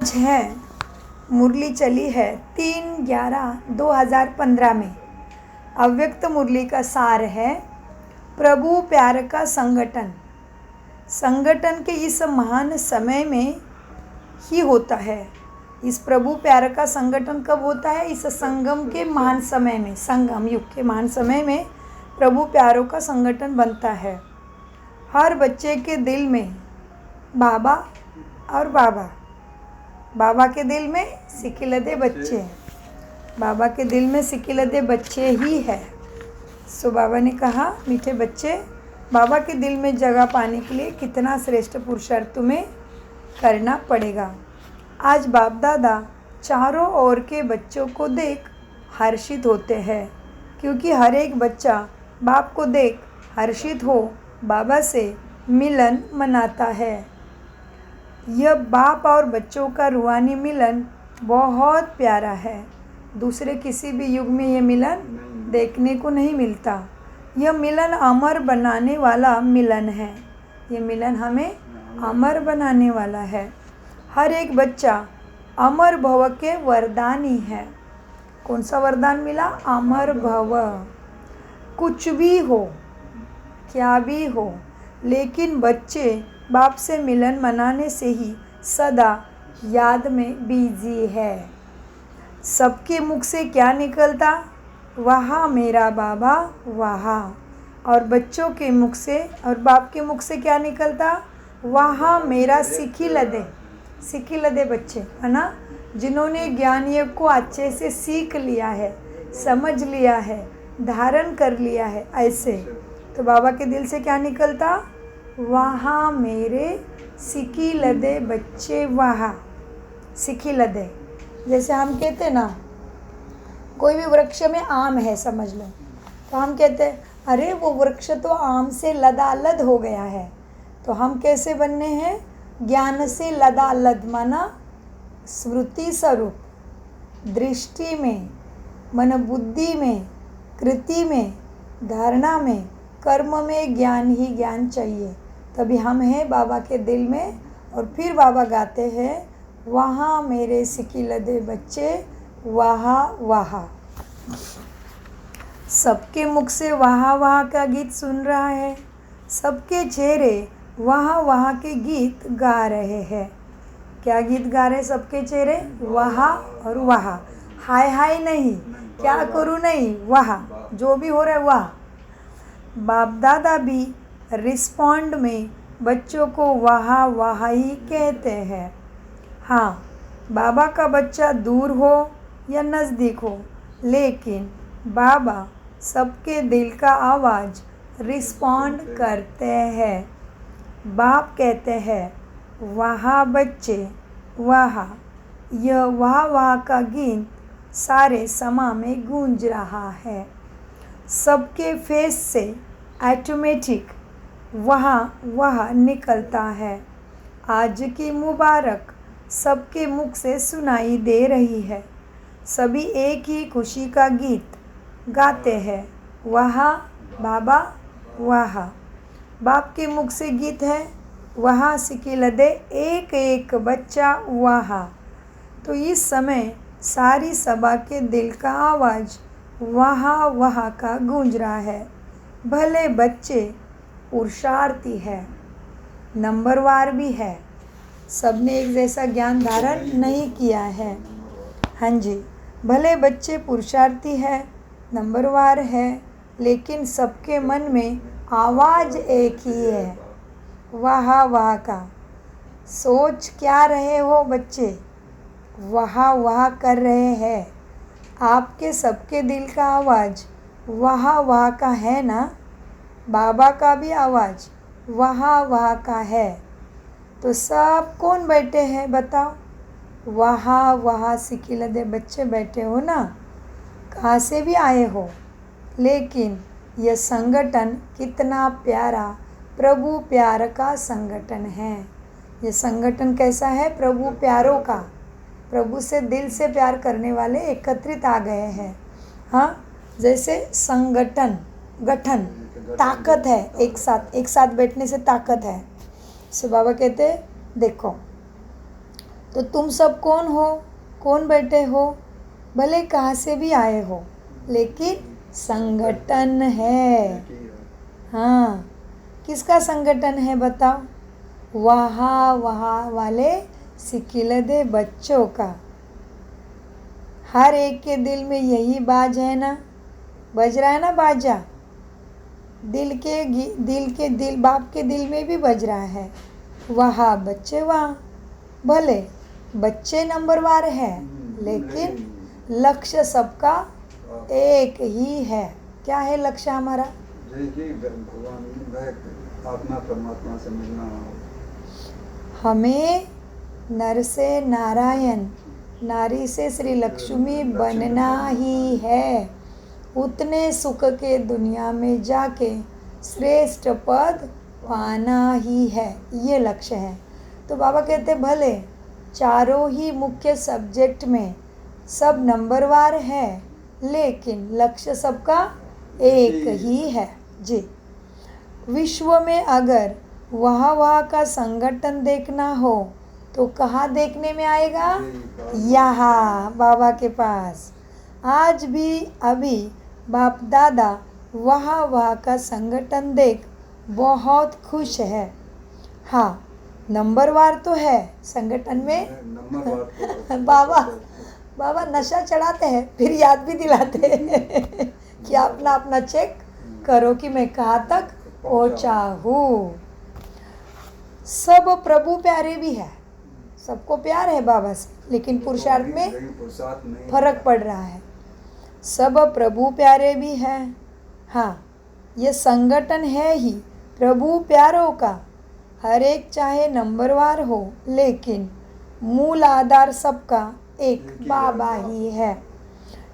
आज है मुरली चली है 3/11/2015 में। अव्यक्त मुरली का सार है प्रभु प्यार का संगठन। संगठन के इस महान समय में ही होता है। इस प्रभु प्यार का संगठन कब होता है? इस संगम के महान समय में, संगम युग के महान समय में प्रभु प्यारों का संगठन बनता है। हर बच्चे के दिल में बाबा और बाबा के दिल में सिकिलदे बच्चे, बाबा के दिल में सिकिलदे बच्चे ही है। सो बाबा ने कहा, मीठे बच्चे, बाबा के दिल में जगह पाने के लिए कितना श्रेष्ठ पुरुषार्थ तुम्हें करना पड़ेगा। आज बाप दादा चारों ओर के बच्चों को देख हर्षित होते हैं, क्योंकि हर एक बच्चा बाप को देख हर्षित हो बाबा से मिलन मनाता है। यह बाप और बच्चों का रूहानी मिलन बहुत प्यारा है। दूसरे किसी भी युग में यह मिलन देखने को नहीं मिलता। यह मिलन अमर बनाने वाला मिलन है। यह मिलन हमें अमर बनाने वाला है। हर एक बच्चा अमर भव के वरदानी है। कौन सा वरदान मिला? अमर भव। कुछ भी हो, क्या भी हो, लेकिन बच्चे बाप से मिलन मनाने से ही सदा याद में बिजी है। सबके मुख से क्या निकलता? वहाँ मेरा बाबा वहाँ। और बच्चों के मुख से और बाप के मुख से क्या निकलता? वहाँ मेरा सिखिलदे बच्चे, है ना, जिन्होंने ज्ञान योग को अच्छे से सीख लिया है, समझ लिया है, धारण कर लिया है। ऐसे तो बाबा के दिल से क्या निकलता? वहाँ मेरे सिकिलदे बच्चे, वहाँ सिकिलदे। जैसे हम कहते हैं ना, कोई भी वृक्ष में आम है समझ लो, तो हम कहते हैं अरे वो वृक्ष तो आम से लदालद हो गया है। तो हम कैसे बनने हैं? ज्ञान से लदालद, माना स्मृति स्वरूप, दृष्टि में, मन बुद्धि में, कृति में, धारणा में, कर्म में ज्ञान ही ज्ञान चाहिए। तभी हम हैं बाबा के दिल में। और फिर बाबा गाते हैं, वहाँ मेरे सिकिलदे बच्चे, वहाँ वहाँ। सबके मुख से वहाँ वहाँ का गीत सुन रहा है। सबके चेहरे वहाँ वहाँ के गीत गा रहे हैं। क्या गीत गा रहे सबके चेहरे? वहाँ और वहाँ। हाय हाय नहीं, क्या करूँ नहीं, वहाँ जो भी हो रहा है वहाँ। बाप दादा भी रिस्पॉन्ड में बच्चों को वहाँ वहाँ ही कहते हैं। हाँ, बाबा का बच्चा दूर हो या नज़दीक हो, लेकिन बाबा सबके दिल का आवाज़ रिस्पॉन्ड करते हैं। बाप कहते हैं, वहाँ बच्चे वहाँ। यह वहाँ वहाँ का गीत सारे समा में गूंज रहा है। सबके फेस से ऑटोमेटिक वहाँ वहाँ निकलता है। आज की मुबारक सबके मुख से सुनाई दे रही है। सभी एक ही खुशी का गीत गाते हैं, वहाँ बाबा वहाँ। बाप के मुख से गीत है, वहाँ सिकिलदे एक एक बच्चा वहाँ। तो इस समय सारी सभा के दिल का आवाज़ वहाँ वहाँ का गूंज रहा है। भले बच्चे पुरुषार्थी है, नंबरवार भी है, सबने एक जैसा ज्ञान धारण नहीं किया है। हाँ जी, भले बच्चे पुरुषार्थी है, नंबरवार है, लेकिन सबके मन में आवाज़ एक ही है, वहाँ वहाँ का। सोच क्या रहे हो बच्चे? वहाँ वहाँ कर रहे हैं। आपके सबके दिल का आवाज़ वहाँ वहाँ का है ना? बाबा का भी आवाज़ वहाँ वहाँ का है। तो सब कौन बैठे हैं बताओ? वहाँ वहाँ सिकिलदे बच्चे बैठे हो ना? कहाँ से भी आए हो, लेकिन यह संगठन कितना प्यारा प्रभु प्यार का संगठन है। यह संगठन कैसा है? प्रभु प्यारों का। प्रभु से दिल से प्यार करने वाले एकत्रित आ गए हैं। हाँ, जैसे संगठन, गठन, ताकत है। एक साथ बैठने से ताकत है। सो बाबा कहते, देखो तो तुम सब कौन हो, कौन बैठे हो, भले कहाँ से भी आए हो, लेकिन संगठन है। हाँ, किसका संगठन है बताओ? वहाँ वहाँ वाले सिकिलदे बच्चों का। हर एक के दिल में यही बाज है ना, बज रहा है ना बाजा। दिल बाप के दिल में भी बज रहा है। वहाँ बच्चे वहाँ, भले बच्चे नंबरवार है, लेकिन लक्ष्य सबका एक ही है। क्या है लक्ष्य हमारा? आत्मा परमात्मा से मिलना। हमें नर से नारायण, नारी से श्री लक्ष्मी बनना ही है। उतने सुख के दुनिया में जाके श्रेष्ठ पद पाना ही है, ये लक्ष्य है। तो बाबा कहते भले चारों ही मुख्य सब्जेक्ट में सब नंबरवार है, लेकिन लक्ष्य सबका एक ही है जी। विश्व में अगर वहाँ का संगठन देखना हो तो कहाँ देखने में आएगा? यहाँ बाबा के पास। आज भी अभी बाप दादा वहाँ का संगठन देख बहुत खुश है। हाँ, नंबरवार तो है संगठन में। बाबा नशा चढ़ाते हैं, फिर याद भी दिलाते हैं कि अपना अपना चेक करो कि मैं कहाँ तक पहुँचा हूँ। सब प्रभु प्यारे भी है, सबको प्यार है बाबा से, लेकिन पुरुषार्थ में फर्क पड़ रहा है। सब प्रभु प्यारे भी हैं। हाँ, ये संगठन है ही प्रभु प्यारों का। हर एक चाहे नंबरवार हो, लेकिन मूल आधार सबका एक बाबा ही है।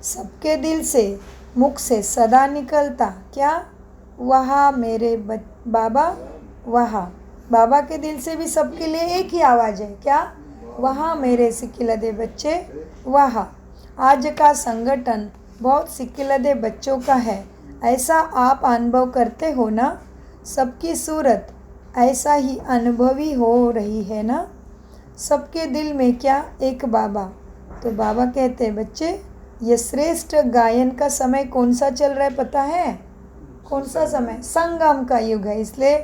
सबके दिल से, मुख से सदा निकलता क्या? वहाँ मेरे बाबा। वहाँ बाबा के दिल से भी सबके लिए एक ही आवाज़ है क्या? वहाँ मेरे सिकिलदे बच्चे। वहाँ आज का संगठन बहुत सिकिलदे बच्चों का है, ऐसा आप अनुभव करते हो ना? सबकी सूरत ऐसा ही अनुभवी हो रही है ना? सबके दिल में क्या? एक बाबा। तो बाबा कहते बच्चे, ये श्रेष्ठ गायन का समय कौन सा चल रहा है पता है? कौन सा समय? संगम का युग है, इसलिए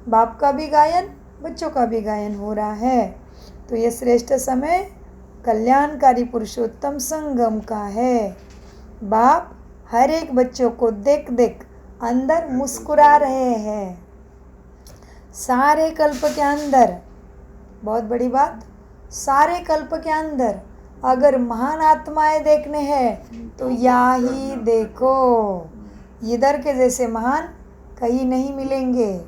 बाप का भी गायन, बच्चों का भी गायन हो रहा है। तो ये श्रेष्ठ समय कल्याणकारी पुरुषोत्तम संगम का है। बाप हर एक बच्चों को देख देख अंदर मुस्कुरा रहे हैं। सारे कल्प के अंदर, बहुत बड़ी बात, सारे कल्प के अंदर अगर महान आत्माएं देखने हैं तो यही देखो। इधर के जैसे महान कहीं नहीं मिलेंगे,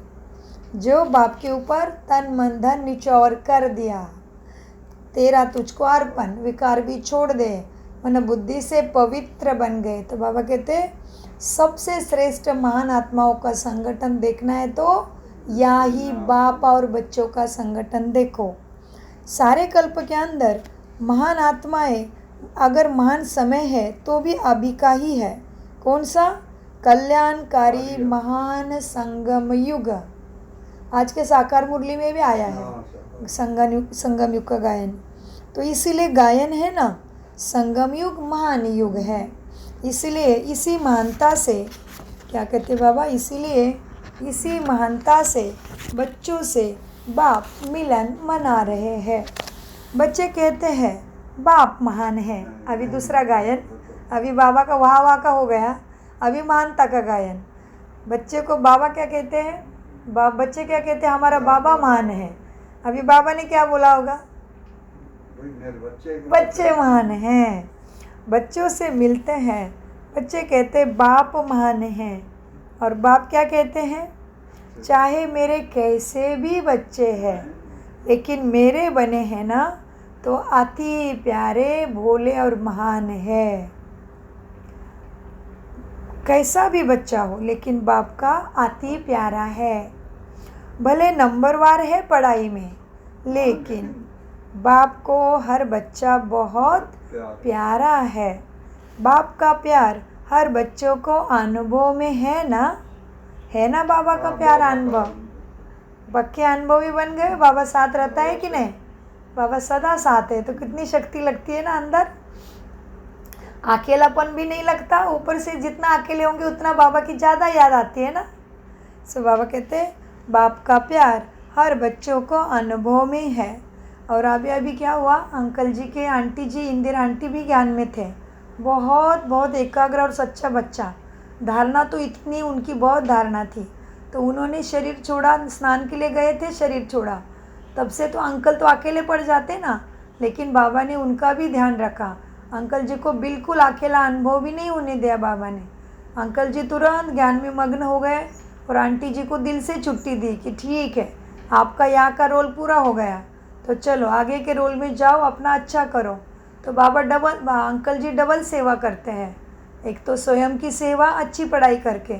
जो बाप के ऊपर तन मन धन निचौर कर दिया। तेरा तुझको अर्पण, विकार भी छोड़ दे, मन बुद्धि से पवित्र बन गए। तो बाबा कहते सबसे श्रेष्ठ महान आत्माओं का संगठन देखना है तो यही बाप और बच्चों का संगठन देखो। सारे कल्प के अंदर महान आत्माएं, अगर महान समय है तो भी अभी का ही है। कौन सा? कल्याणकारी महान संगम युग। आज के साकार मुरली में भी आया है संगम युग का गायन। तो इसीलिए गायन है ना, संगम युग महान युग है। इसीलिए इसी महानता से, क्या कहते बाबा, इसीलिए इसी महानता से बच्चों से बाप मिलन मना रहे हैं। बच्चे कहते हैं बाप महान है। अभी दूसरा गायन, अभी बाबा का वाह का हो गया, अभी महानता का गायन। बच्चे को बाबा क्या कहते हैं? बच्चे क्या कहते हैं? हमारा बाबा महान है। अभी बाबा ने क्या बोला होगा? बच्चे महान हैं। बच्चों से मिलते हैं, बच्चे कहते बाप महान हैं। और बाप क्या कहते हैं? चाहे मेरे कैसे भी बच्चे हैं, लेकिन मेरे बने हैं ना तो अति प्यारे, भोले और महान है। कैसा भी बच्चा हो, लेकिन बाप का अति प्यारा है। भले नंबरवार है पढ़ाई में, लेकिन बाप को हर बच्चा बहुत प्यारा है। बाप का प्यार हर बच्चों को अनुभव में है ना? है ना बाबा का प्यार अनुभव? पक्के अनुभवी बन गए? बाबा साथ रहता है कि नहीं? बाबा सदा साथ है, तो कितनी शक्ति लगती है ना अंदर। अकेलापन भी नहीं लगता, ऊपर से जितना अकेले होंगे उतना बाबा की ज़्यादा याद आती है ना। सो बाबा कहते हैं बाप का प्यार हर बच्चों को अनुभव में है। और अभी क्या हुआ, अंकल जी के आंटी जी इंदिरा आंटी भी ज्ञान में थे, बहुत बहुत एकाग्र और सच्चा बच्चा। धारणा तो इतनी उनकी बहुत धारणा थी, तो उन्होंने शरीर छोड़ा, स्नान के लिए गए थे, शरीर छोड़ा। तब से तो अंकल तो अकेले पड़ जाते ना, लेकिन बाबा ने उनका भी ध्यान रखा। अंकल जी को बिल्कुल अकेला अनुभव भी नहीं होने दिया बाबा ने। अंकल जी तुरंत ज्ञान में मग्न हो गए और आंटी जी को दिल से छुट्टी दी कि ठीक है, आपका यहाँ का रोल पूरा हो गया, तो चलो आगे के रोल में जाओ, अपना अच्छा करो। तो बाबा अंकल जी डबल सेवा करते हैं। एक तो स्वयं की सेवा अच्छी पढ़ाई करके,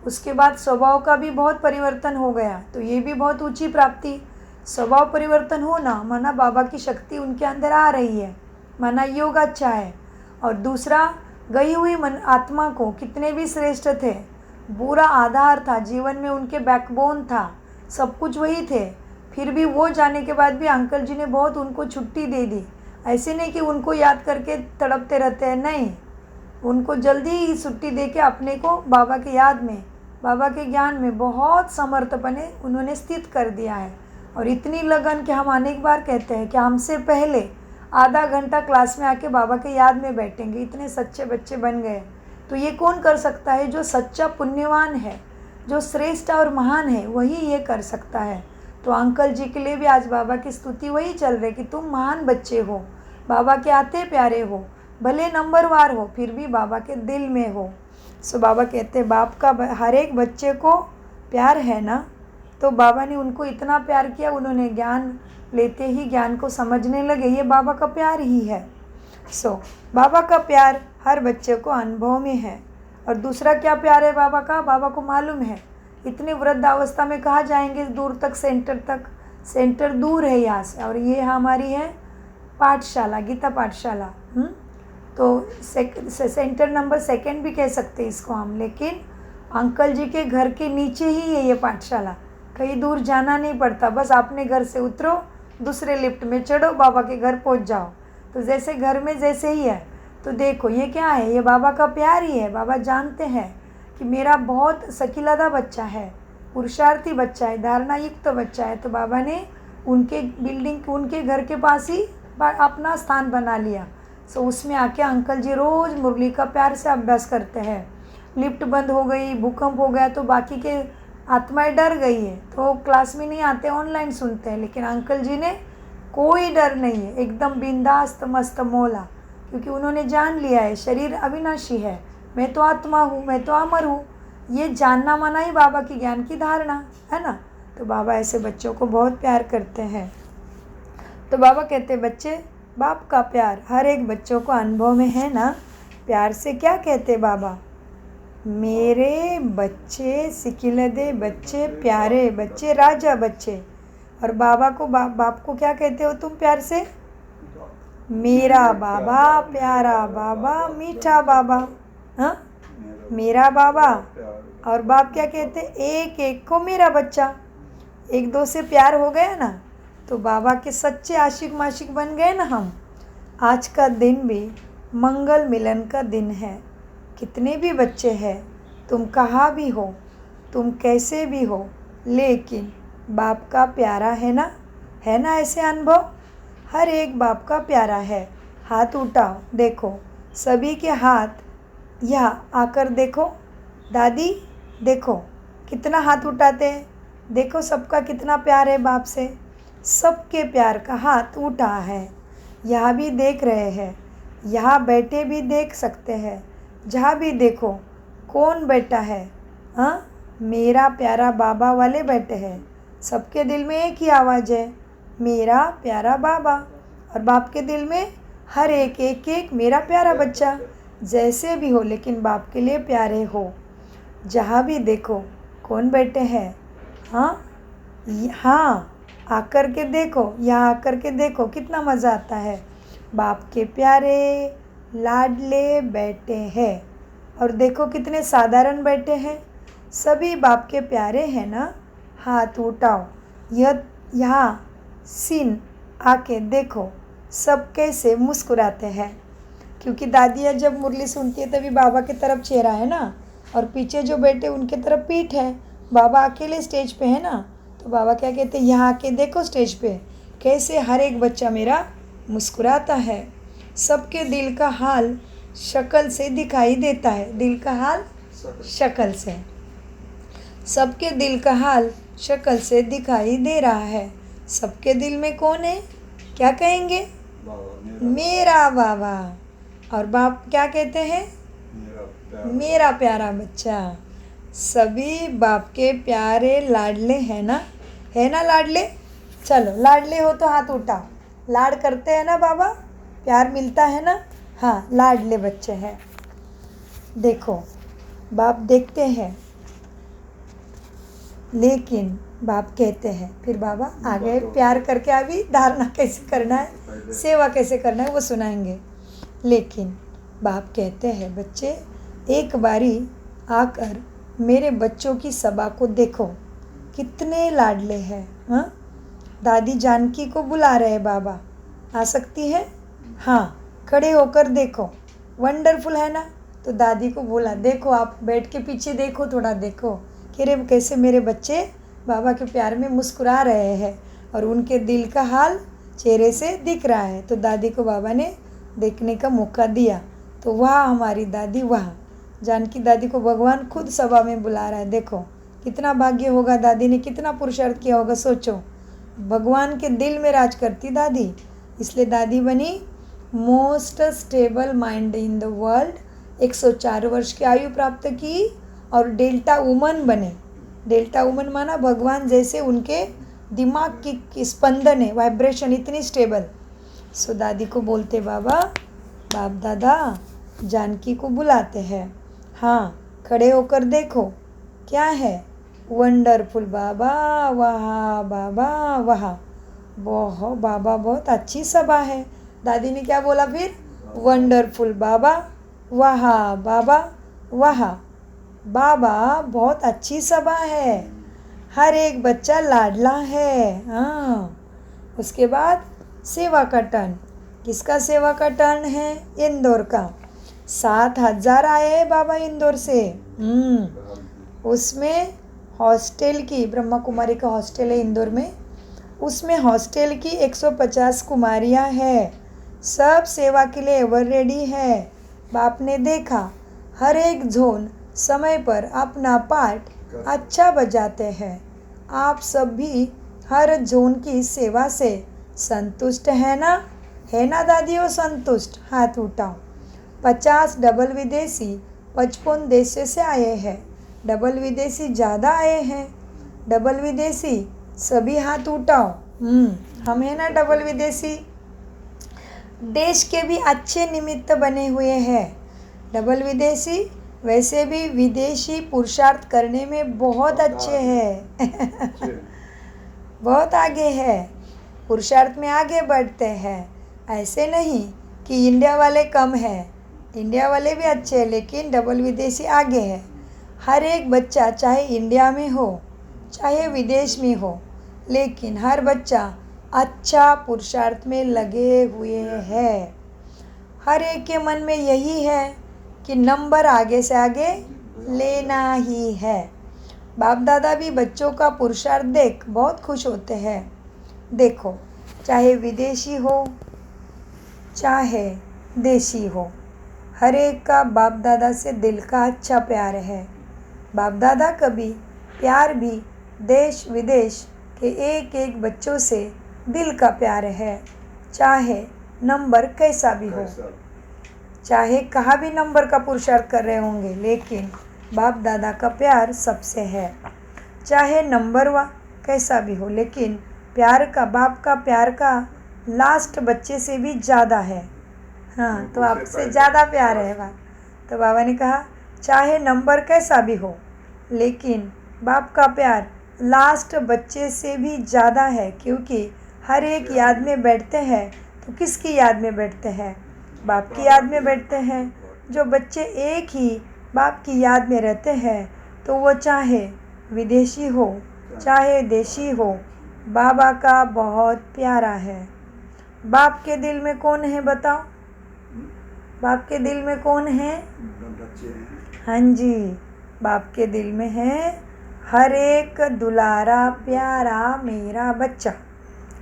उसके बाद स्वभाव का भी बहुत परिवर्तन हो गया, तो ये भी बहुत ऊंची प्राप्ति। स्वभाव परिवर्तन होना माना बाबा की शक्ति उनके अंदर आ रही है, माना योग अच्छा है। और दूसरा, गई हुई आत्मा को कितने भी श्रेष्ठ थे, बुरा आधार था जीवन में, उनके बैकबोन था, सब कुछ वही थे, फिर भी वो जाने के बाद भी अंकल जी ने बहुत उनको छुट्टी दे दी। ऐसे नहीं कि उनको याद करके तड़पते रहते हैं, नहीं, उनको जल्दी ही छुट्टी दे के अपने को बाबा की याद में, बाबा के ज्ञान में बहुत समर्पण उन्होंने स्थित कर दिया है। और इतनी लगन कि हम अनेक बार कहते हैं कि हमसे पहले आधा घंटा क्लास में आके बाबा के याद में बैठेंगे, इतने सच्चे बच्चे बन गए। तो ये कौन कर सकता है? जो सच्चा पुण्यवान है, जो श्रेष्ठ और महान है, वही ये कर सकता है। तो अंकल जी के लिए भी आज बाबा की स्तुति वही चल रही कि तुम महान बच्चे हो, बाबा के आते प्यारे हो, भले नंबरवार हो फिर भी बाबा के दिल में हो। सो बाबा कहते हैं बाप का हर एक बच्चे को प्यार है ना, तो बाबा ने उनको इतना प्यार किया, उन्होंने ज्ञान लेते ही ज्ञान को समझने लगे, ये बाबा का प्यार ही है। सो बाबा का प्यार हर बच्चे को अनुभव में है। और दूसरा क्या प्यार है बाबा का? बाबा को मालूम है इतनी वृद्धावस्था में कहाँ जाएंगे दूर तक, सेंटर तक, सेंटर दूर है यहाँ से, और ये हमारी है पाठशाला, गीता पाठशाला। तो सेंटर नंबर 2 भी कह सकते हैं इसको हम, लेकिन अंकल जी के घर के नीचे ही है ये पाठशाला, कहीं दूर जाना नहीं पड़ता, बस अपने घर से उतरो, दूसरे लिफ्ट में चढ़ो, बाबा के घर पहुंच जाओ। तो जैसे घर में जैसे ही है। तो देखो ये क्या है, ये बाबा का प्यार ही है। बाबा जानते हैं कि मेरा बहुत सकीलादा बच्चा है, पुरुषार्थी बच्चा है, धारणा युक्त बच्चा है, तो बाबा ने उनके बिल्डिंग, उनके घर के पास ही अपना स्थान बना लिया। सो उसमें आके अंकल जी रोज़ मुरली का प्यार से अभ्यास करते हैं। लिफ्ट बंद हो गई, भूकंप हो गया तो बाकी के आत्माएं डर गई है, तो क्लास में नहीं आते, ऑनलाइन सुनते हैं, लेकिन अंकल जी ने कोई डर नहीं है, एकदम बिंदास्त मस्त मौला, क्योंकि उन्होंने जान लिया है शरीर अविनाशी है, मैं तो आत्मा हूँ, मैं तो अमर हूँ। ये जानना माना ही बाबा की ज्ञान की धारणा है ना। तो बाबा ऐसे बच्चों को बहुत प्यार करते हैं। तो बाबा कहते हैं बच्चे, बाप का प्यार हर एक बच्चों को अनुभव में है ना। प्यार से क्या कहते बाबा? मेरे बच्चे, सिकिलदे बच्चे, प्यारे बच्चे, राजा बच्चे। और बाबा को बाप को क्या कहते हो तुम प्यार से? मेरा बाबा, प्यारा बाबा, मीठा बाबा। हाँ, मेरा बाबा। और बाप क्या कहते? एक एक को मेरा बच्चा। एक दो से प्यार हो गया ना, तो बाबा के सच्चे आशिक माशिक बन गए ना हम। आज का दिन भी मंगल मिलन का दिन है। कितने भी बच्चे हैं, तुम कहाँ भी हो, तुम कैसे भी हो, लेकिन बाप का प्यारा है ना ऐसे अनुभव? हर एक बाप का प्यारा है। हाथ उठाओ, देखो सभी के हाथ यहाँ आकर देखो, दादी देखो कितना हाथ उठाते हैं, देखो सबका कितना प्यार है बाप से, सबके प्यार का हाथ उठा है। यहाँ भी देख रहे हैं, यहाँ बैठे भी देख सकते हैं, जहाँ भी देखो कौन बैठा है? हाँ, मेरा प्यारा बाबा वाले बैठे हैं। सबके दिल में एक ही आवाज़ है, मेरा प्यारा बाबा। और बाप के दिल में हर एक एक एक मेरा प्यारा बच्चा, जैसे भी हो लेकिन बाप के लिए प्यारे हो। जहाँ भी देखो कौन बैठे हैं? हाँ, आकर के देखो, यहाँ आकर के देखो, कितना मज़ा आता है। बाप के प्यारे लाडले बैठे हैं, और देखो कितने साधारण बैठे हैं। सभी बाप के प्यारे हैं ना। हाथ उठाओ, यहाँ सीन आके देखो सब कैसे मुस्कुराते हैं। क्योंकि दादियाँ जब मुरली सुनती है तभी बाबा की तरफ चेहरा है ना, और पीछे जो बैठे उनके तरफ पीठ है। बाबा अकेले स्टेज पे है ना, तो बाबा क्या कहते हैं, यहाँ आके देखो स्टेज पे कैसे हर एक बच्चा मेरा मुस्कुराता है। सबके दिल का हाल शक्ल से दिखाई देता है। दिल का हाल शक्ल से, सबके दिल का हाल शक्ल से दिखाई दे रहा है। सबके दिल में कौन है, क्या कहेंगे, बाबा मेरा बाबा। और बाप क्या कहते हैं, मेरा प्यारा बच्चा। सभी बाप के प्यारे लाडले हैं ना, है ना लाडले। चलो लाडले हो तो हाथ उठाओ। लाड करते हैं ना बाबा, प्यार मिलता है ना। हाँ, लाडले बच्चे हैं। देखो बाप देखते हैं, लेकिन बाप कहते हैं, फिर बाबा आगे प्यार करके अभी धारणा कैसे करना है, सेवा कैसे करना है वो सुनाएंगे। लेकिन बाप कहते हैं, बच्चे एक बारी आकर मेरे बच्चों की सभा को देखो, कितने लाडले हैं। हाँ, दादी जानकी को बुला रहे बाबा, आ सकती है। हाँ, खड़े होकर देखो, वंडरफुल है ना। तो दादी को बोला, देखो आप बैठ के पीछे देखो, थोड़ा देखो कि रे कैसे मेरे बच्चे बाबा के प्यार में मुस्कुरा रहे हैं और उनके दिल का हाल चेहरे से दिख रहा है। तो दादी को बाबा ने देखने का मौका दिया। तो वाह हमारी दादी, वाह जानकी दादी को भगवान खुद सभा में बुला रहा है। देखो कितना भाग्य होगा, दादी ने कितना पुरुषार्थ किया होगा। सोचो, भगवान के दिल में राज करती दादी, इसलिए दादी बनी most stable mind in the world. 104 वर्ष की आयु प्राप्त की और डेल्टा वुमन बने। डेल्टा वुमन माना भगवान जैसे उनके दिमाग की स्पंदन है, वाइब्रेशन इतनी स्टेबल। सो दादी को बोलते, बाबा बाप दादा जानकी को बुलाते हैं। हाँ, खड़े होकर देखो क्या है, वंडरफुल बाबा, वाह बाबा वाह, बहुत बाबा बहुत अच्छी सभा है। दादी ने क्या बोला फिर, वंडरफुल बाबा, वाह बाबा वाह, बाबा बहुत अच्छी सभा है, हर एक बच्चा लाडला है। हाँ, उसके बाद सेवा का टर्न। किसका सेवा का टर्न है, इंदौर का। 7,000 आए हैं बाबा इंदौर से। उसमें हॉस्टल की, ब्रह्मा कुमारी का हॉस्टल है इंदौर में, उसमें हॉस्टल की 150 कुमारियाँ हैं। सब सेवा के लिए एवर रेडी है। बाप ने देखा हर एक झोन समय पर अपना पार्ट अच्छा बजाते हैं। आप सब भी हर झोन की सेवा से संतुष्ट है ना, है ना दादियों संतुष्ट, हाथ उठाओ। 50 डबल विदेशी 55 देशों से आए हैं। डबल विदेशी ज़्यादा आए हैं। डबल विदेशी सभी हाथ उठाओ। हम है ना डबल विदेशी, देश के भी अच्छे निमित्त बने हुए हैं। डबल विदेशी वैसे भी विदेशी पुरुषार्थ करने में बहुत अच्छे हैं। बहुत आगे है, पुरुषार्थ में आगे बढ़ते हैं। ऐसे नहीं कि इंडिया वाले कम हैं, इंडिया वाले भी अच्छे हैं, लेकिन डबल विदेशी आगे है। हर एक बच्चा चाहे इंडिया में हो चाहे विदेश में हो, लेकिन हर बच्चा अच्छा पुरुषार्थ में लगे हुए हैं। हर एक के मन में यही है कि नंबर आगे से आगे लेना ही है। बाप दादा भी बच्चों का पुरुषार्थ देख बहुत खुश होते हैं। देखो, चाहे विदेशी हो चाहे देशी हो, हर एक का बाप दादा से दिल का अच्छा प्यार है। बाप दादा कभी प्यार भी देश विदेश के एक एक बच्चों से दिल का प्यार है। चाहे नंबर कैसा भी हो, चाहे कहाँ भी नंबर का पुरुषार्थ कर रहे होंगे, लेकिन बाप दादा का प्यार सबसे है। चाहे नंबर कैसा भी हो, लेकिन प्यार का, बाप का प्यार का लास्ट बच्चे से भी ज़्यादा है। हाँ, तो आपसे ज़्यादा प्यार है बाप। तो बाबा ने कहा चाहे नंबर कैसा भी हो, लेकिन बाप का प्यार लास्ट बच्चे से भी ज़्यादा है। क्योंकि हर एक याद में बैठते हैं, तो किसकी याद में बैठते हैं, बाप की याद में बैठते हैं। जो बच्चे एक ही बाप की याद में रहते हैं, तो वो चाहे विदेशी हो चाहे देशी हो, बाबा का बहुत प्यारा है। बाप के दिल में कौन है बताओ? बाप के दिल में कौन है? बच्चे हैं। हाँ जी, बाप के दिल में है हर एक दुलारा प्यारा मेरा बच्चा।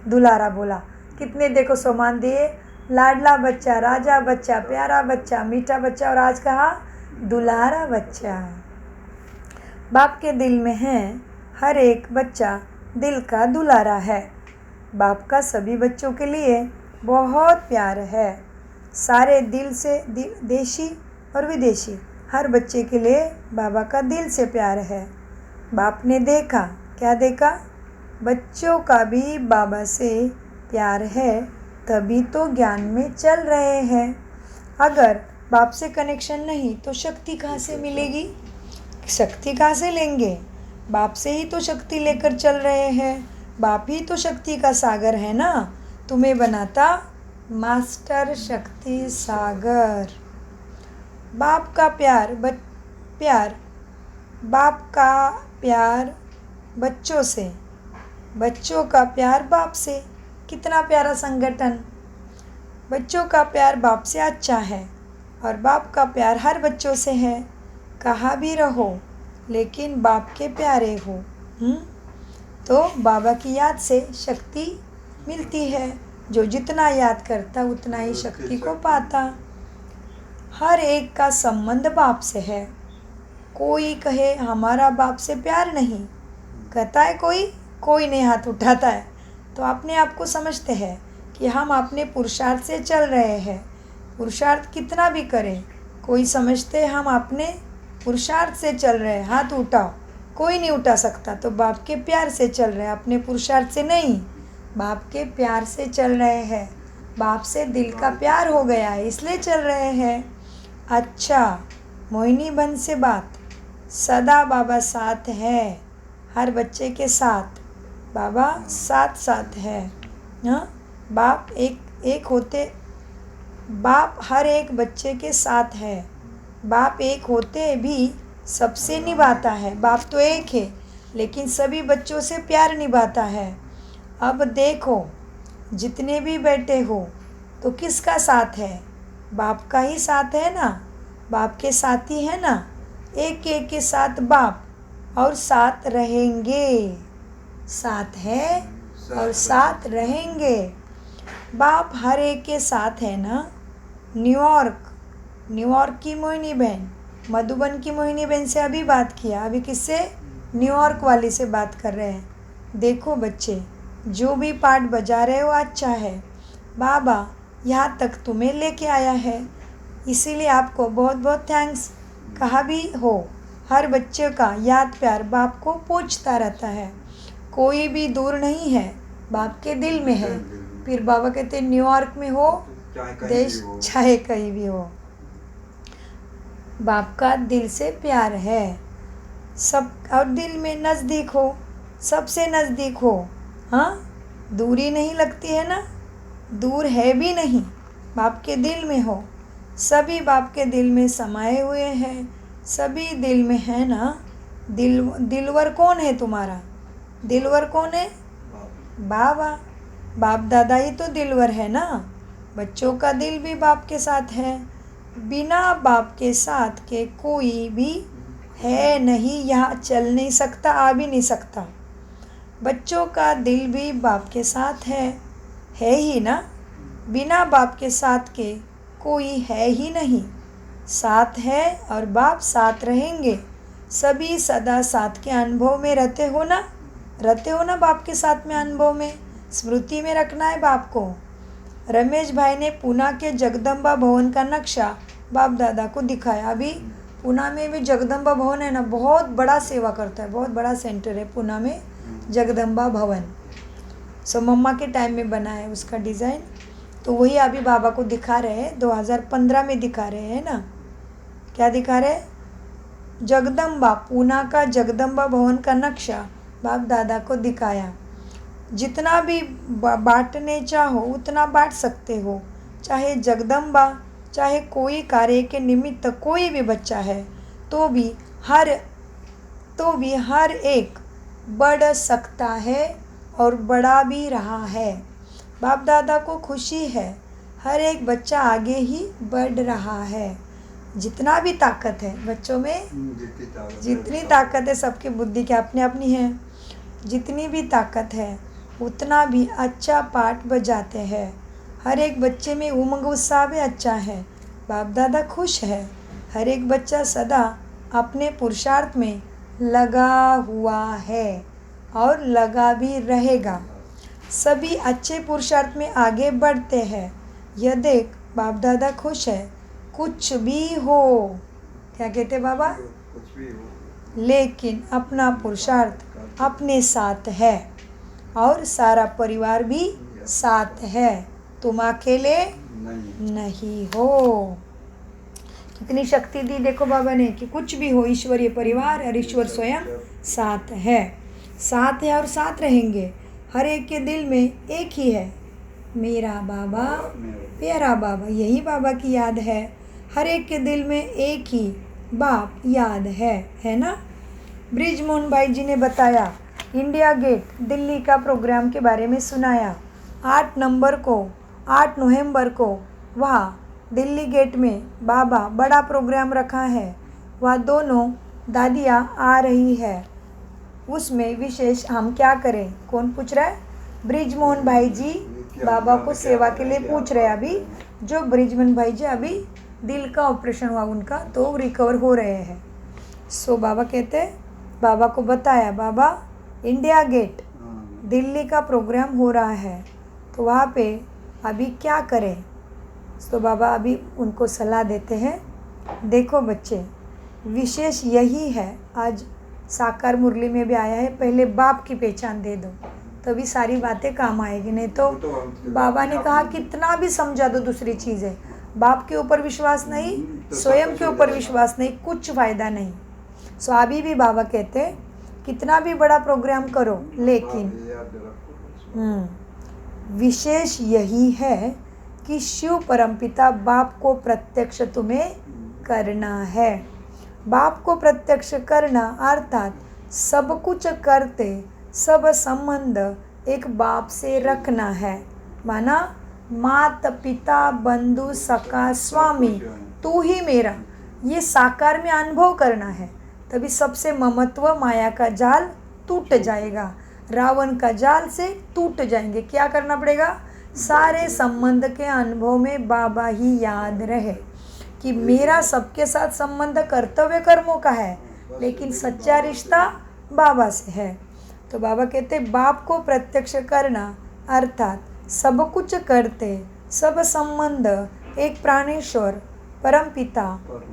दुलारा बोला, कितने देखो सम्मान दिए, लाडला बच्चा, राजा बच्चा, प्यारा बच्चा, मीठा बच्चा, और आज कहा दुलारा बच्चा। बाप के दिल में है हर एक बच्चा दिल का दुलारा है। बाप का सभी बच्चों के लिए बहुत प्यार है। सारे दिल से देशी और विदेशी हर बच्चे के लिए बाबा का दिल से प्यार है। बाप ने देखा, क्या देखा? बच्चों का भी बाबा से प्यार है, तभी तो ज्ञान में चल रहे हैं। अगर बाप से कनेक्शन नहीं तो शक्ति कहाँ से मिलेगी? शक्ति कहाँ से लेंगे? बाप से ही तो शक्ति लेकर चल रहे हैं। बाप ही तो शक्ति का सागर है ना, तुम्हें बनाता मास्टर शक्ति सागर। बाप का प्यार बाप का प्यार बच्चों से, बच्चों का प्यार बाप से। कितना प्यारा संगठन। बच्चों का प्यार बाप से अच्छा है और बाप का प्यार हर बच्चों से है। कहाँ भी रहो लेकिन बाप के प्यारे हो। तो बाबा की याद से शक्ति मिलती है। जो जितना याद करता उतना ही शक्ति को पाता। हर एक का संबंध बाप से है। कोई कहे हमारा बाप से प्यार नहीं, कहता है कोई नहीं हाथ उठाता है, तो अपने आप को समझते हैं कि हम अपने पुरुषार्थ से चल रहे हैं। पुरुषार्थ कितना भी करें, कोई समझते हैं हम अपने पुरुषार्थ से चल रहे हैं, हाथ उठाओ, कोई नहीं उठा सकता। तो बाप के प्यार से चल रहे हैं, अपने पुरुषार्थ से नहीं, बाप के प्यार से चल रहे हैं। बाप से दिल का प्यार हो गया है इसलिए चल रहे हैं। अच्छा, मोहिनी बहन से बात, सदा बाबा साथ है, हर बच्चे के साथ बाबा साथ है। हाँ, बाप एक होते, बाप हर एक बच्चे के साथ है। बाप एक होते भी सबसे निभाता है। बाप तो एक है लेकिन सभी बच्चों से प्यार निभाता है। अब देखो, जितने भी बैठे हो तो किसका साथ है? बाप का ही साथ है ना, बाप के साथ ही है ना। एक एक के साथ बाप, और साथ रहेंगे। साथ है और साथ रहेंगे। बाप हर एक के साथ है ना। न्यूयॉर्क की मोहिनी बहन, मधुबन की मोहिनी बहन से अभी बात किया, अभी किससे? न्यूयॉर्क वाली से बात कर रहे हैं। देखो बच्चे, जो भी पार्ट बजा रहे हो अच्छा है। बाबा यहाँ तक तुम्हें लेके आया है, इसीलिए आपको बहुत बहुत थैंक्स। कहा भी हो, हर बच्चे का याद प्यार बाप को पूछता रहता है। कोई भी दूर नहीं है, बाप के दिल में है। फिर बाबा कहते न्यूयॉर्क में हो, देश चाहे कहीं भी हो, बाप का दिल से प्यार है। सब और दिल में नज़दीक हो, सबसे नज़दीक हो। हाँ, दूरी नहीं लगती है ना, दूर है भी नहीं, बाप के दिल में हो। सभी बाप के दिल में समाये हुए हैं, सभी दिल में है ना। दिलवर कौन है तुम्हारा? दिलवर कौन है? बाबा। बाप दादा ही तो दिलवर है ना। बच्चों का दिल भी बाप के साथ है। बिना बाप के साथ के कोई भी है नहीं, यहाँ चल नहीं सकता, आ भी नहीं सकता। बच्चों का दिल भी बाप के साथ है ही ना। बिना बाप के साथ के कोई है ही नहीं। साथ है और बाप साथ रहेंगे। सभी सदा साथ के अनुभव में रहते हो ना बाप के साथ में अनुभव में। स्मृति में रखना है बाप को। रमेश भाई ने पूना के जगदम्बा भवन का नक्शा बाप दादा को दिखाया। अभी पूना में भी जगदम्बा भवन है ना, बहुत बड़ा सेवा करता है, बहुत बड़ा सेंटर है पूना में जगदम्बा भवन। सो मम्मा के टाइम में बना है उसका डिज़ाइन, तो वही अभी बाबा को दिखा रहे हैं। 2015 में दिखा रहे हैं ना। क्या दिखा रहे हैं? जगदम्बा, पूना का जगदम्बा भवन का नक्शा बाप दादा को दिखाया। जितना भी बांटने चाहो उतना बांट सकते हो। चाहे जगदम्बा, चाहे कोई कार्य के निमित्त कोई भी बच्चा है, तो भी हर एक बढ़ सकता है और बढ़ा भी रहा है। बाप दादा को खुशी है, हर एक बच्चा आगे ही बढ़ रहा है। जितना भी ताकत है बच्चों में, जितनी ताकत है, सबकी बुद्धि की अपनी अपनी है, जितनी भी ताकत है उतना भी अच्छा पाठ बजाते हैं। हर एक बच्चे में उमंग उत्साह भी अच्छा है। बाप दादा खुश है, हर एक बच्चा सदा अपने पुरुषार्थ में लगा हुआ है और लगा भी रहेगा। सभी अच्छे पुरुषार्थ में आगे बढ़ते हैं। यह देख बाप दादा खुश है। कुछ भी हो, क्या कहते बाबा, कुछ भी हो, लेकिन अपना पुरुषार्थ अपने साथ है और सारा परिवार भी साथ है। तुम अकेले नहीं हो। कितनी शक्ति दी देखो बाबा ने कि कुछ भी हो, ईश्वरीय परिवार और ईश्वर स्वयं साथ है, साथ है और साथ रहेंगे। हर एक के दिल में एक ही है, मेरा बाबा प्यारा बाबा। यही बाबा की याद है। हर एक के दिल में एक ही बाप याद है ना। ब्रिजमोहन भाई जी ने बताया, इंडिया गेट दिल्ली का प्रोग्राम के बारे में सुनाया। 8 नवंबर को वहाँ दिल्ली गेट में बाबा बड़ा प्रोग्राम रखा है। वहाँ दोनों दादियाँ आ रही है। उसमें विशेष हम क्या करें, कौन पूछ रहा है? ब्रिजमोहन भाई जी बाबा को सेवा के लिए पूछ रहे हैं। अभी जो ब्रिजमोहन भाई जी अभी दिल का ऑपरेशन हुआ उनका, तो रिकवर हो रहे हैं। सो बाबा कहते, बाबा को बताया, बाबा इंडिया गेट दिल्ली का प्रोग्राम हो रहा है, तो वहाँ पे अभी क्या करें। तो बाबा अभी उनको सलाह देते हैं, देखो बच्चे, विशेष यही है, आज साकार मुरली में भी आया है, पहले बाप की पहचान दे दो, तभी सारी बातें काम आएगी। नहीं तो बाबा ने कहा कितना भी समझा दो दूसरी चीज़ें, बाप के ऊपर विश्वास नहीं, स्वयं के ऊपर विश्वास नहीं, कुछ फ़ायदा नहीं। सो अभी भी बाबा कहते कितना भी बड़ा प्रोग्राम करो, लेकिन विशेष यही है कि शिव परमपिता बाप को प्रत्यक्ष तुम्हें करना है। बाप को प्रत्यक्ष करना अर्थात सब कुछ करते, सब संबंध एक बाप से रखना है। माना माता पिता बंधु सखा स्वामी तू ही मेरा, ये साकार में अनुभव करना है। तभी सबसे ममत्व माया का जाल टूट जाएगा, रावण का जाल से टूट जाएंगे। क्या करना पड़ेगा? सारे संबंध के अनुभव में बाबा ही याद रहे कि मेरा सबके साथ संबंध कर्तव्य कर्मों का है, लेकिन सच्चा रिश्ता बाबा से है। तो बाबा कहते बाप को प्रत्यक्ष करना अर्थात सब कुछ करते, सब संबंध एक प्राणेश्वर परमपिता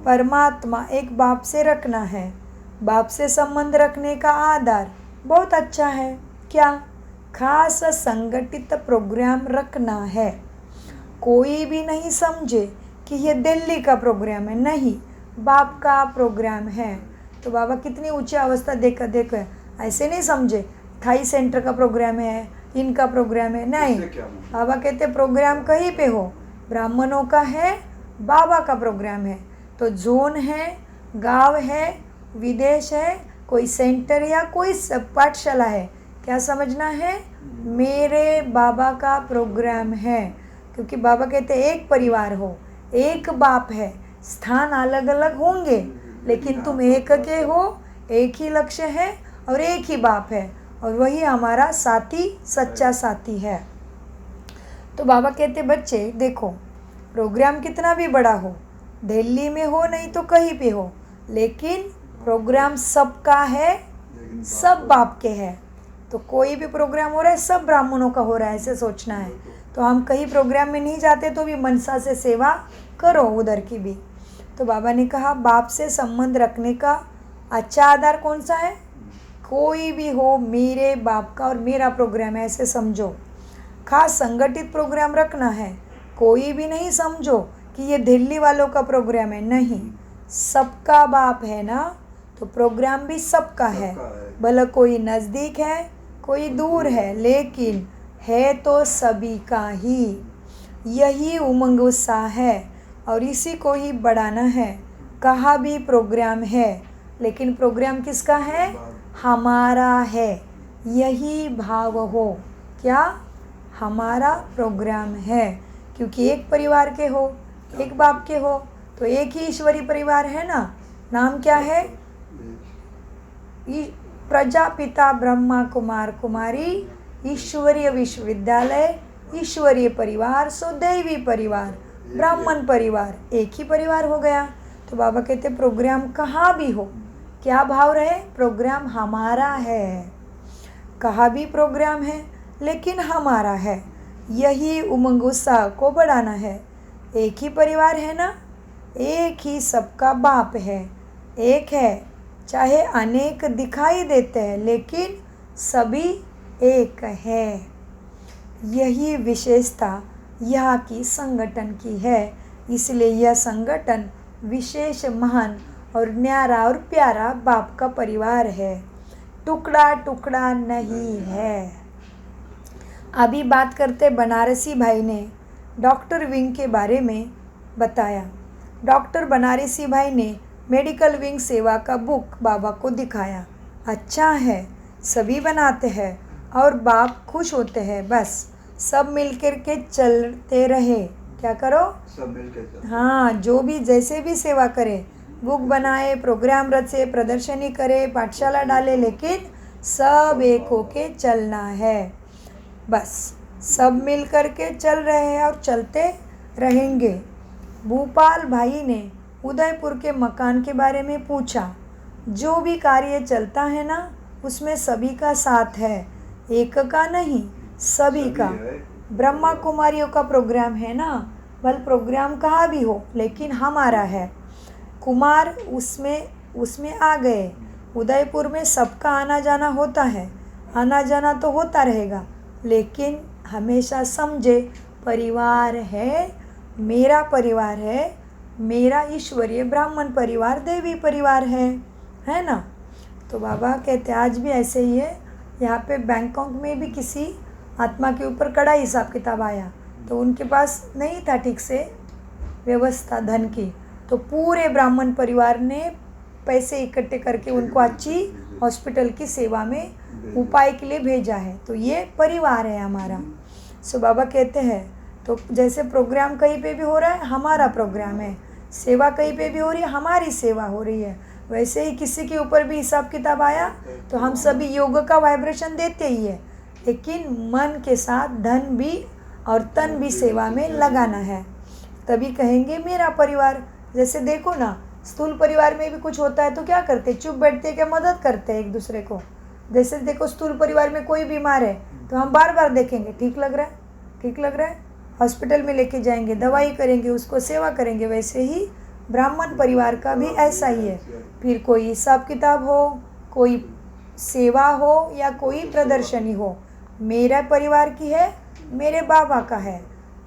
परमात्मा एक बाप से रखना है। बाप से संबंध रखने का आधार बहुत अच्छा है। क्या? खास संगठित प्रोग्राम रखना है। कोई भी नहीं समझे कि ये दिल्ली का प्रोग्राम है, नहीं, बाप का प्रोग्राम है। तो बाबा कितनी ऊंची अवस्था देखो, ऐसे नहीं समझे थाई सेंटर का प्रोग्राम है, इनका प्रोग्राम है, नहीं। बाबा कहते प्रोग्राम कहीं पे हो, ब्राह्मणों का है, बाबा का प्रोग्राम है। तो जोन है, गांव है, विदेश है, कोई सेंटर या कोई पाठशाला है, क्या समझना है? मेरे बाबा का प्रोग्राम है। क्योंकि बाबा कहते एक परिवार हो, एक बाप है, स्थान अलग अलग होंगे, लेकिन तुम एक के हो, एक ही लक्ष्य है और एक ही बाप है, और वही हमारा साथी, सच्चा साथी है। तो बाबा कहते बच्चे देखो, प्रोग्राम कितना भी बड़ा हो, दिल्ली में हो नहीं तो कहीं पे हो, लेकिन प्रोग्राम सबका है, सब बाप के है। तो कोई भी प्रोग्राम हो रहा है सब ब्राह्मणों का हो रहा है, ऐसे सोचना है। तो हम कहीं प्रोग्राम में नहीं जाते तो भी मनसा से सेवा करो उधर की भी। तो बाबा ने कहा बाप से संबंध रखने का अच्छा आधार कौन सा है? कोई भी हो, मेरे बाप का और मेरा प्रोग्राम है, ऐसे समझो। खास संगठित प्रोग्राम रखना है। कोई भी नहीं समझो कि ये दिल्ली वालों का प्रोग्राम है, नहीं, सबका बाप है ना, तो प्रोग्राम भी सबका है। भले कोई नज़दीक है, कोई दूर है, लेकिन है तो सभी का ही। यही उमंग उत्साह है और इसी को ही बढ़ाना है। कहा भी प्रोग्राम है, लेकिन प्रोग्राम किसका है? हमारा है। यही भाव हो, क्या? हमारा प्रोग्राम है, क्योंकि एक परिवार के हो, एक बाप के हो, तो एक ही ईश्वरीय परिवार है ना। नाम क्या है? प्रजापिता ब्रह्मा कुमार कुमारी ईश्वरीय विश्वविद्यालय ईश्वरीय परिवार, सो दैवी परिवार, ब्राह्मण परिवार, एक ही परिवार हो गया। तो बाबा कहते प्रोग्राम कहाँ भी हो, क्या भाव रहे? प्रोग्राम हमारा है। कहाँ भी प्रोग्राम है लेकिन हमारा है। यही उमंग उत्साह को बढ़ाना है। एक ही परिवार है ना, एक ही सबका बाप है, एक है। चाहे अनेक दिखाई देते हैं लेकिन सभी एक है। यही विशेषता यहाँ की संगठन की है। इसलिए यह संगठन विशेष, महान और न्यारा और प्यारा बाप का परिवार है, टुकड़ा टुकड़ा नहीं है। अभी बात करते बनारसी भाई ने डॉक्टर विंग के बारे में बताया। डॉक्टर बनारसी भाई ने मेडिकल विंग सेवा का बुक बाबा को दिखाया। अच्छा है, सभी बनाते हैं और बाप खुश होते हैं। बस सब मिलकर के चलते रहे। क्या करो? सब मिलकर चलते। हाँ, जो भी जैसे भी सेवा करे, बुक बनाए, प्रोग्राम रचे, प्रदर्शनी करे, पाठशाला डाले, लेकिन सब एक होके चलना है। बस सब मिल कर के चल रहे हैं और चलते रहेंगे। भूपाल भाई ने उदयपुर के मकान के बारे में पूछा। जो भी कार्य चलता है ना, उसमें सभी का साथ है, एक का नहीं, सभी का। ब्रह्मा कुमारियों का प्रोग्राम है ना, भले प्रोग्राम कहाँ भी हो लेकिन हमारा है। कुमार उसमें आ गए। उदयपुर में सबका आना जाना होता है, आना जाना तो होता रहेगा, लेकिन हमेशा समझे परिवार है, मेरा परिवार है, मेरा ईश्वरीय ब्राह्मण परिवार, देवी परिवार है ना। तो बाबा कहते आज भी ऐसे ही है। यहाँ पे बैंकॉक में भी किसी आत्मा के ऊपर कड़ा हिसाब किताब आया, तो उनके पास नहीं था ठीक से व्यवस्था धन की, तो पूरे ब्राह्मण परिवार ने पैसे इकट्ठे करके उनको अच्छी हॉस्पिटल की सेवा में उपाय के लिए भेजा है। तो ये परिवार है हमारा। सो बाबा कहते हैं तो जैसे प्रोग्राम कहीं पे भी हो रहा है, हमारा प्रोग्राम है, सेवा कहीं पे भी हो रही है, हमारी सेवा हो रही है। वैसे ही किसी के ऊपर भी हिसाब किताब आया तो हम सभी योग का वाइब्रेशन देते ही है, लेकिन मन के साथ धन भी और तन भी सेवा में लगाना है, तभी कहेंगे मेरा परिवार। जैसे देखो ना, स्थूल परिवार में भी कुछ होता है तो क्या करते, चुप बैठते, क्या मदद करते हैं एक दूसरे को। जैसे देखो स्थूल परिवार में कोई बीमार है तो हम बार बार देखेंगे, ठीक लग रहा है, ठीक लग रहा है, हॉस्पिटल में लेके जाएंगे, दवाई करेंगे, उसको सेवा करेंगे। वैसे ही ब्राह्मण परिवार का भी ऐसा ही है। फिर कोई हिसाब किताब हो, कोई सेवा हो या कोई प्रदर्शनी हो, मेरा परिवार की है, मेरे बाबा का है।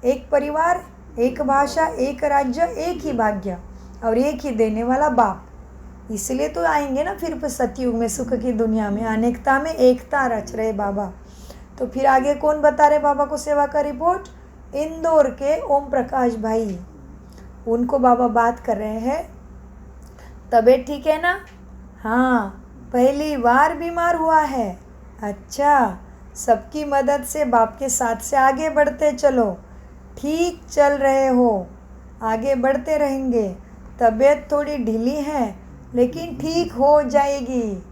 एक परिवार, एक भाषा, एक राज्य, एक ही भाग्य और एक ही देने वाला बाप। इसलिए तो आएंगे ना फिर सतयुग में, सुख की दुनिया में, अनेकता में एकता रच रहे बाबा। तो फिर आगे कौन बता रहे बाबा को सेवा का रिपोर्ट? इंदौर के ओम प्रकाश भाई, उनको बाबा बात कर रहे हैं। तबीयत ठीक है ना? हाँ, पहली बार बीमार हुआ है। अच्छा, सबकी मदद से बाप के साथ से आगे बढ़ते चलो, ठीक चल रहे हो, आगे बढ़ते रहेंगे। तबीयत थोड़ी ढीली है लेकिन ठीक हो जाएगी।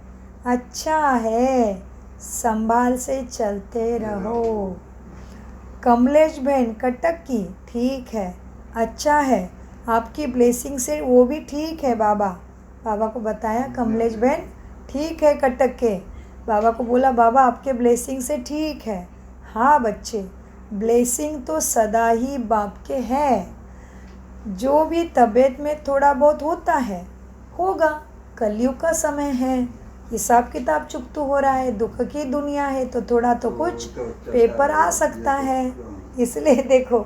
अच्छा है, संभाल से चलते रहो। कमलेश बहन कटक की, ठीक है, अच्छा है, आपकी ब्लेसिंग से वो भी ठीक है। बाबा को बताया कमलेश बहन ठीक है कटक के। बाबा को बोला बाबा आपके ब्लेसिंग से ठीक है। हाँ बच्चे, ब्लेसिंग तो सदा ही बाप के है। जो भी तबीयत में थोड़ा बहुत होता है, होगा, कलयुग का समय है, हिसाब किताब चुकतू हो रहा है, दुख की दुनिया है, तो थोड़ा तो कुछ पेपर आ सकता है। इसलिए देखो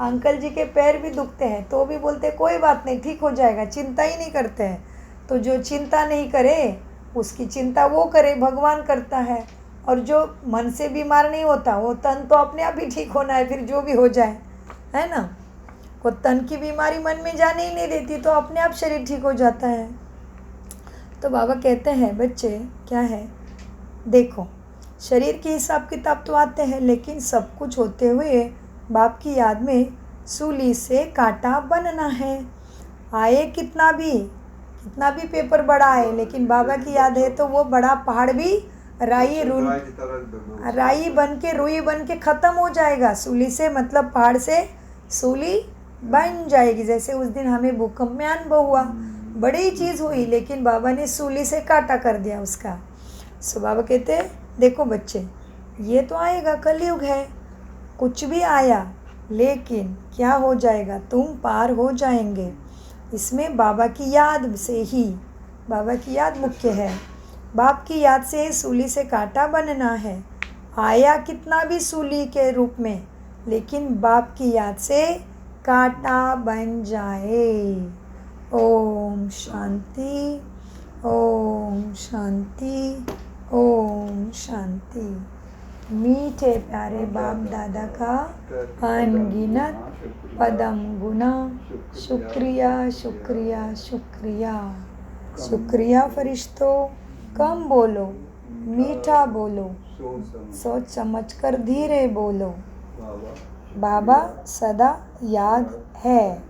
अंकल जी के पैर भी दुखते हैं तो भी बोलते कोई बात नहीं, ठीक हो जाएगा, चिंता ही नहीं करते हैं। तो जो चिंता नहीं करे उसकी चिंता वो करे, भगवान करता है। और जो मन से बीमार नहीं होता वो तन तो अपने आप ही ठीक होना है, फिर जो भी हो जाए, है ना। वो तन की बीमारी मन में जाने ही नहीं देती तो अपने आप शरीर ठीक हो जाता है। तो बाबा कहते हैं बच्चे क्या है, देखो शरीर के हिसाब किताब तो आते हैं, लेकिन सब कुछ होते हुए बाप की याद में सूली से कांटा बनना है। आए कितना भी पेपर बड़ा है, लेकिन बाबा की याद है तो वो बड़ा पहाड़ भी राई बन के रुई बन के ख़त्म हो जाएगा। सूली से मतलब पहाड़ से सूली बन जाएगी। जैसे उस दिन हमें भूकंप में अनुभव हुआ, बड़ी चीज़ हुई, लेकिन बाबा ने सूली से काटा कर दिया उसका। सो बाबा कहते देखो बच्चे, ये तो आएगा, कलयुग है, कुछ भी आया, लेकिन क्या हो जाएगा, तुम पार हो जाएंगे। इसमें बाबा की याद से ही, बाबा की याद मुख्य है। बाप की याद से सूली से कांटा बनना है। आया कितना भी सूली के रूप में, लेकिन बाप की याद से कांटा बन जाए। ओम शांति, ओम शांति, ओम शांति। मीठे प्यारे बाप दादा का अनगिनत पदम गुना शुक्रिया, शुक्रिया, शुक्रिया। शुक्रिया फरिश्तों, कम बोलो, मीठा बोलो, सोच समझ कर धीरे बोलो। बाबा सदा याद है।